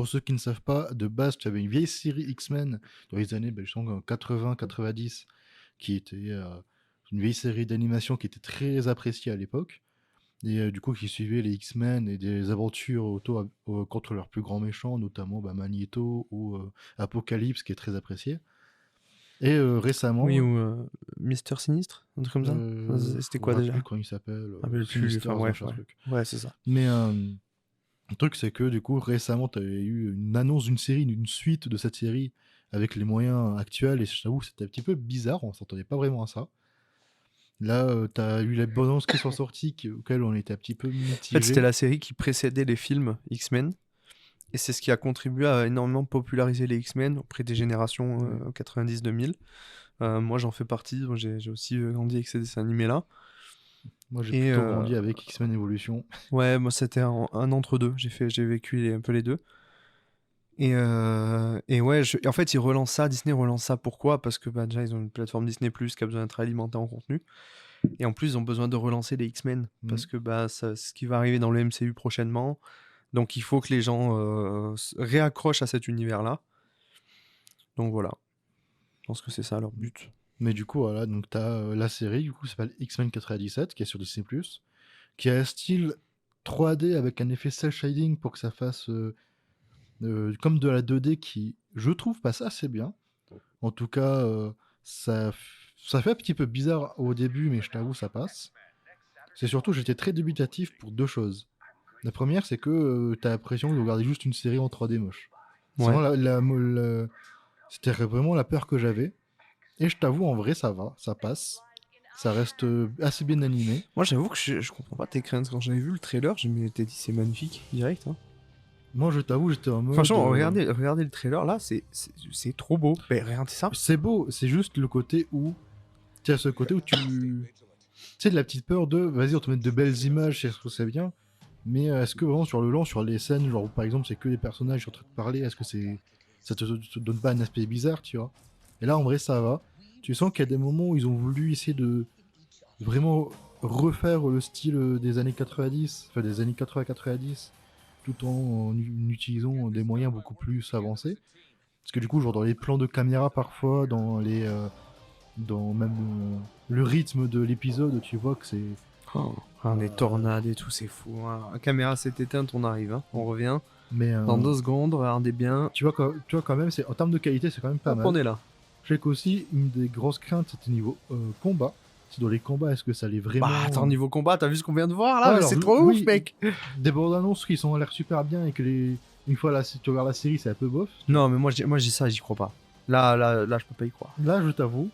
pour ceux qui ne savent pas, de base, tu avais une vieille série X-Men dans les années je sens, 80-90 qui était une vieille série d'animation qui était très appréciée à l'époque. Et du coup, qui suivait les X-Men et des aventures contre leurs plus grands méchants, notamment Magneto ou Apocalypse, qui est très apprécié. Et Oui, récemment, ou Mister Sinistre, un truc comme ça. C'était je me quoi rappelle plus déjà? comment il s'appelle, Ah, mais plus, Sinister, enfin bref, machin ouais. truc. Ouais, c'est ça. Mais le truc, c'est que du coup, récemment, tu avais eu une annonce d'une série, d'une suite de cette série avec les moyens actuels, et je t'avoue, c'était un petit peu bizarre, on s'attendait pas vraiment à ça. Là, tu as eu les bonnes annonces qui sont sorties, auxquelles on était un petit peu En fait, c'était mitigés. la série qui précédait les films X-Men. Et c'est ce qui a contribué à énormément populariser les X-Men auprès des générations 90-2000. Moi, j'en fais partie. Moi, j'ai aussi grandi avec ces dessins animés-là. Moi, j'ai Et plutôt grandi avec X-Men Evolution. ouais, moi, c'était un entre-deux. J'ai vécu un peu les deux. Et ouais, en fait, ils relancent ça. Disney relance ça. Pourquoi? Parce que déjà, ils ont une plateforme Disney+, qui a besoin d'être alimentée en contenu. Et en plus, ils ont besoin de relancer les X-Men. Parce que c'est ce qui va arriver dans le MCU prochainement. Donc, il faut que les gens réaccrochent à cet univers-là. Donc voilà. Je pense que c'est ça leur but. Mais du coup, voilà, donc t'as la série, du coup, qui s'appelle X-Men 97, qui est sur Disney+, qui a un style 3D avec un effet cel shading pour que ça fasse comme de la 2D qui, je trouve, passe assez bien. En tout cas, ça fait un petit peu bizarre au début, mais je t'avoue, ça passe. C'est surtout, j'étais très dubitatif pour deux choses. La première, c'est que t'as l'impression de regarder juste une série en 3D moche. C'est Ouais. vraiment c'était vraiment la peur que j'avais. Et je t'avoue, en vrai, ça va, ça passe. Ça reste assez bien animé. Moi, j'avoue que je comprends pas tes craintes. Quand j'avais vu le trailer, je m'étais dit c'est magnifique, direct. Hein. Moi, je t'avoue, j'étais en mode. Franchement, regardez le trailer là, c'est trop beau. Ben, regardez ça. C'est beau, c'est juste le côté où. Tu as ce côté où tu. Tu sais, de la petite peur de. Vas-y, on te met de belles images, c'est ce que c'est bien. Mais est-ce que vraiment sur le long, sur les scènes, genre par exemple, c'est que les personnages sont en train de parler, est-ce que c'est. Ça te donne pas un aspect bizarre, tu vois? Et là, en vrai, ça va. Tu sens qu'il y a des moments où ils ont voulu essayer de vraiment refaire le style des années 90, enfin des années 80-90, tout en utilisant des moyens beaucoup plus avancés. Parce que du coup, genre dans les plans de caméra parfois, dans même le rythme de l'épisode, tu vois que c'est. Les tornades et tout, c'est fou. Hein. La caméra s'est éteinte, on arrive. Hein. On revient. Mais Dans 2 secondes, regardez bien. tu vois quand même, en termes de qualité, c'est quand même pas Hop, mal. on est là. Je sais qu'aussi, une des grosses craintes, c'était niveau combat. C'est dans les combats, est-ce que ça allait vraiment. Bah, attends, niveau combat, t'as vu ce qu'on vient de voir là? Ouais, Mais alors, c'est trop oui, ouf, mec! des bandes annonces qui sont à l'air super bien et que une fois là, si tu regardes la série, c'est un peu bof. Non, mais moi, je dis ça, j'y crois pas. Là, je peux pas y croire. Là, je t'avoue,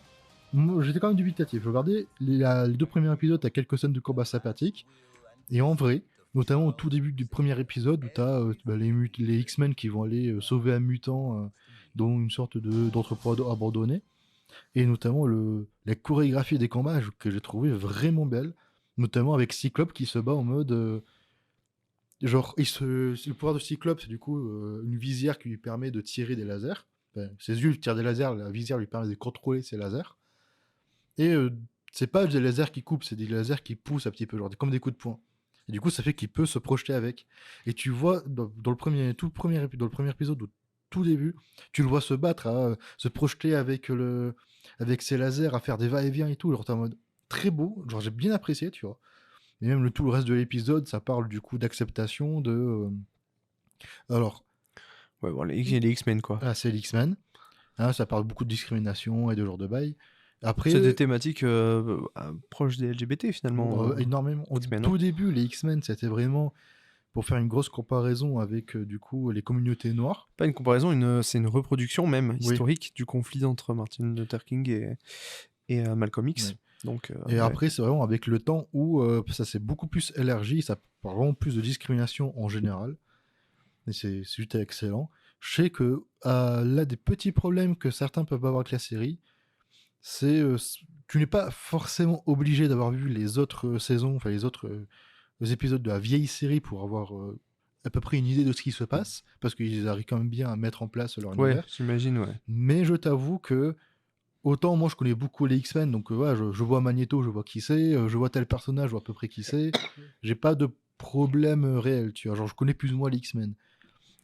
moi, j'étais quand même dubitatif. Je regardais les deux premiers épisodes, t'as quelques scènes de combat sympathiques. Et en vrai, notamment au tout début du premier épisode, où t'as les X-Men qui vont aller sauver un mutant dans une sorte d'entrepôt abandonné. Et notamment la chorégraphie des combats que j'ai trouvé vraiment belle. Notamment avec Cyclope qui se bat en mode. Genre, le pouvoir de Cyclope, c'est du coup une visière qui lui permet de tirer des lasers. Enfin, ses yeux tirent des lasers, la visière lui permet de contrôler ses lasers. Et c'est pas des lasers qui coupent, c'est des lasers qui poussent un petit peu, genre comme des coups de poing. Et du coup, ça fait qu'il peut se projeter avec. Et tu vois, dans le premier épisode, au tout début, tu le vois se battre, se projeter avec ses lasers, à faire des va-et-vient et tout. Genre, t'es en mode très beau, genre j'ai bien apprécié, tu vois. Et même tout le reste de l'épisode, ça parle du coup d'acceptation, Alors, Ouais, bon, les X-Men, quoi. c'est l'X-Men. Hein, ça parle beaucoup de discrimination et de genre de bail. Après, C'est des thématiques proches des LGBT, finalement. énormément. Au X-Men, tout hein. début, les X-Men, c'était vraiment pour faire une grosse comparaison avec du coup les communautés noires. Pas une comparaison, c'est une reproduction même Oui. historique du conflit entre Martin Luther King et Malcolm X. Ouais. Donc, Et ouais. après, c'est vraiment avec le temps où ça s'est beaucoup plus élargi, ça parle vraiment plus de discrimination en général. Et c'est juste excellent. Je sais que là, des petits problèmes que certains peuvent avoir avec la série, c'est tu n'es pas forcément obligé d'avoir vu les autres saisons, enfin les autres épisodes de la vieille série pour avoir à peu près une idée de ce qui se passe, parce qu'ils arrivent quand même bien à mettre en place leur Ouais, univers. j'imagine, ouais. Mais je t'avoue que autant moi je connais beaucoup les X-Men, donc ouais, je vois Magneto, je vois qui c'est, je vois tel personnage, je vois à peu près qui c'est. J'ai pas de problème réel, tu vois. Genre je connais plus ou moins les X-Men.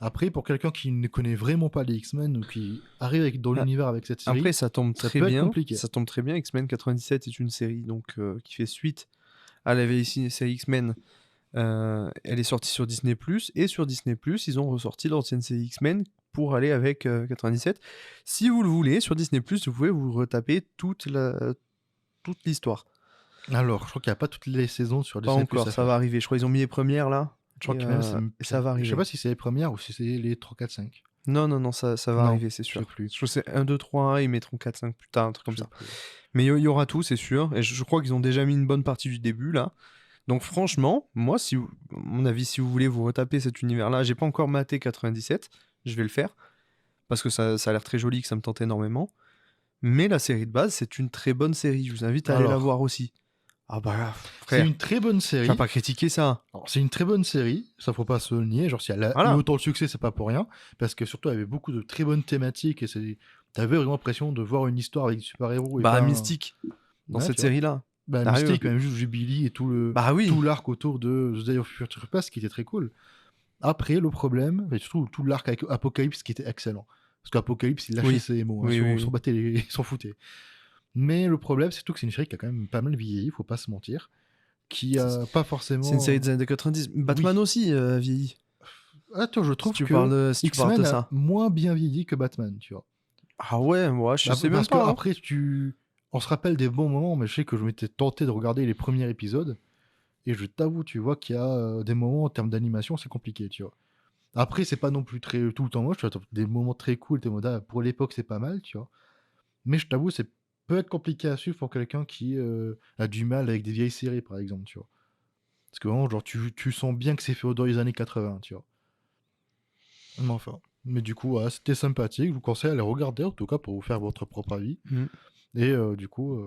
Après, pour quelqu'un qui ne connaît vraiment pas les X-Men ou qui arrive dans Ah, l'univers avec cette série, Après, ça tombe ça très peut être bien. compliqué. Ça tombe très bien. X-Men 97 est une série donc qui fait suite à la vieille série X-Men. Elle est sortie sur Disney+, et sur Disney+, ils ont ressorti l'ancienne série X-Men pour aller avec 97. Si vous le voulez, sur Disney+, vous pouvez vous retaper toute l'histoire. Alors, je crois qu'il n'y a pas toutes les saisons sur Pas Disney+. encore, ça va arriver. Je crois qu'ils ont mis les premières là. Je crois Et, que même et ça va Je sais arriver. pas si c'est les premières ou si c'est les 3, 4, 5. Non, ça va Non, arriver, c'est je sûr. sais plus. Je crois que c'est 1, 2, 3, ils mettront 4, 5 plus tard, un truc comme Je sais ça. plus. Mais il y aura tout, c'est sûr. Et je crois qu'ils ont déjà mis une bonne partie du début là. Donc franchement, moi, à mon avis, si vous voulez vous retaper cet univers-là, j'ai pas encore maté 97, je vais le faire, parce que ça a l'air très joli, que ça me tente énormément. Mais la série de base, c'est une très bonne série, je vous invite à aller la Alors, voir aussi. Ah bah, c'est frère, une très bonne tu série. vas pas critiquer ça. Alors, c'est une très bonne série, ça faut pas se le nier. Genre, si elle a eu Voilà. autant de succès, c'est pas pour rien. Parce que surtout, elle avait beaucoup de très bonnes thématiques et t'avais vraiment l'impression de voir une histoire avec des super-héros. Et Bah, pas Mystique, dans Ouais, cette tu vois. série-là. Bah, Sérieux. Mystique, même juste Jubilee et Bah oui. tout l'arc autour de The Day of Future Past qui était très cool. Après, le problème, et surtout tout l'arc avec Apocalypse qui était excellent. Parce qu'Apocalypse, il lâchait Oui. ses mots, hein, Oui, oui, s'en oui. battait ils s'en foutaient. Mais le problème, c'est surtout que c'est une série qui a quand même pas mal vieilli, faut pas se mentir. Qui a pas forcément. C'est une série des années 90. Batman aussi vieilli. Attends, je trouve Si tu que parles de X-Men a ça. moins bien vieilli que Batman, tu vois. Ah ouais, moi je sais même Parce que pas. Hein. après, on se rappelle des bons moments, mais je sais que je m'étais tenté de regarder les premiers épisodes. Et je t'avoue, tu vois qu'il y a des moments en termes d'animation, c'est compliqué, tu vois. Après, c'est pas non plus tout le temps moche, tu vois, des moments très cool, t'es en mode, ah, pour l'époque, c'est pas mal, tu vois. Mais je t'avoue, c'est peut être compliqué à suivre pour quelqu'un qui a du mal avec des vieilles séries, par exemple, tu vois. Parce que vraiment, genre, tu sens bien que c'est fait dans les années 80, tu vois. Mais enfin. Mais du coup, ouais, c'était sympathique. Je vous conseille à les regarder, en tout cas, pour vous faire votre propre avis. Mm. Et du coup,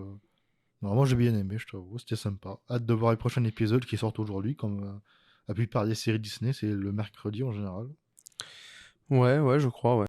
vraiment, j'ai bien aimé, je t'avoue. C'était sympa. Hâte de voir les prochains épisodes qui sortent aujourd'hui, comme la plupart des séries Disney, c'est le mercredi en général. Ouais, je crois, ouais.